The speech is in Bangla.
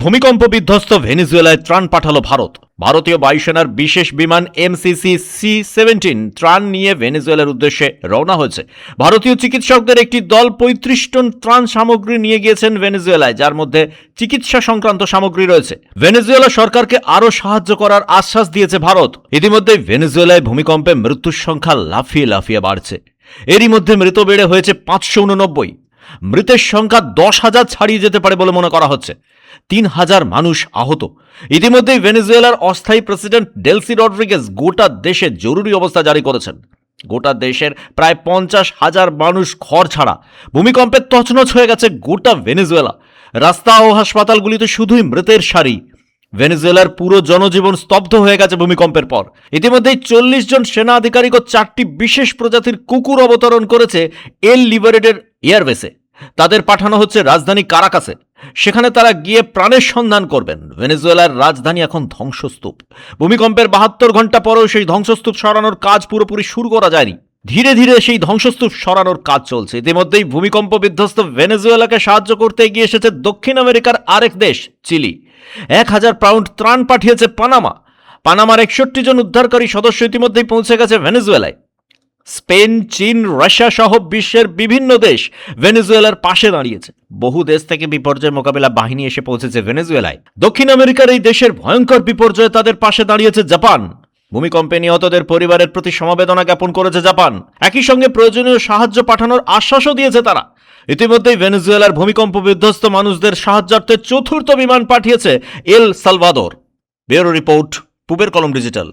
ভূমিকম্প বিধ্বস্ত ভেনেজুয়েলায় ত্রাণ পাঠালো ভারত। ভারতীয় বায়ুসেনার বিশেষ বিমান MCC C-17 ত্রাণ নিয়ে ভেনেজুয়েলার উদ্দেশ্যে রওনা হয়েছে। ভারতীয় চিকিৎসকদের একটি দল ৩৫ টন ত্রাণ সামগ্রী নিয়ে গিয়েছেন ভেনেজুয়েলায়, যার মধ্যে চিকিৎসা সংক্রান্ত সামগ্রী রয়েছে। ভেনেজুয়েলা সরকারকে আরও সাহায্য করার আশ্বাস দিয়েছে ভারত। ইতিমধ্যে ভেনেজুয়েলায় ভূমিকম্পে মৃত্যুর সংখ্যা লাফিয়ে লাফিয়ে বাড়ছে। এরই মধ্যে মৃত বেড়ে হয়েছে 589। মৃতের সংখ্যা 10,000 ছাড়িয়ে যেতে পারে বলে মনে করা হচ্ছে। 3,000 মানুষ আহত। ইতিমধ্যেই ভেনেজুয়েলার অস্থায়ী প্রেসিডেন্ট ডেলসি রড্রিগেজ গোটা দেশে জরুরি অবস্থা জারি করেছেন। গোটা দেশের প্রায় 50,000 মানুষ ঘর ছাড়া। ভূমিকম্পে তছনছ হয়ে গেছে গোটা ভেনেজুয়েলা। রাস্তা ও হাসপাতালগুলিতে শুধুই মৃতের সারি। ভেনেজুয়েলার পুরো জনজীবন স্তব্ধ হয়ে গেছে ভূমিকম্পের পর। ইতিমধ্যেই 40 জন সেনা আধিকারিক ও 4টি বিশেষ প্রজাতির কুকুর অবতরণ করেছে এল লিবারেটের এয়ারবেসে। তাদের পাঠানো হচ্ছে রাজধানী কারাকাসে। সেখানে তারা গিয়ে প্রাণের সন্ধান করবেন। ভেনেজুয়েলার রাজধানী এখন ধ্বংসস্তূপ। ভূমিকম্পের 72 ঘন্টা পরেও সেই ধ্বংসস্তূপ সরানোর কাজ পুরোপুরি শুরু করা যায়নি। ধীরে ধীরে সেই ধ্বংসস্তূপ সরানোর কাজ চলছে। ইতিমধ্যেই ভূমিকম্প বিধ্বস্ত ভেনেজুয়েলাকে সাহায্য করতে এগিয়ে এসেছে দক্ষিণ আমেরিকার আরেক দেশ চিলি। 1000 পাউন্ড ত্রাণ পাঠিয়েছে পানামা। পানামার 61 জন উদ্ধারকারী সদস্য ইতিমধ্যেই পৌঁছে গেছে ভেনেজুয়েলায়। স্পেন, চীন, রাশিয়া সহ বিশ্বের বিভিন্ন দেশ ভেনেজুয়েলার পাশে দাঁড়িয়েছে। বহু দেশ থেকে বিপর্যয় মোকাবিলা বাহিনী এসে পৌঁছেছে ভেনেজুয়েলায়। দক্ষিণ আমেরিকার এই দেশের ভয়ঙ্কর বিপর্যয়ে তাদের পাশে দাঁড়িয়েছে জাপান। ভূমিকম্পে নিহতদের পরিবারের প্রতি সমবেদনা জ্ঞাপন করেছে জাপান। একই সঙ্গে প্রয়োজনীয় সাহায্য পাঠানোর আশ্বাসও দিয়েছে তারা। ইতিমধ্যেই ভেনেজুয়েলার ভূমিকম্প বিধ্বস্ত মানুষদের সাহায্যার্থে 4র্থ বিমান পাঠিয়েছে এল সালভাদোর। ব্যুরো রিপোর্ট, পূবের কলম ডিজিটাল।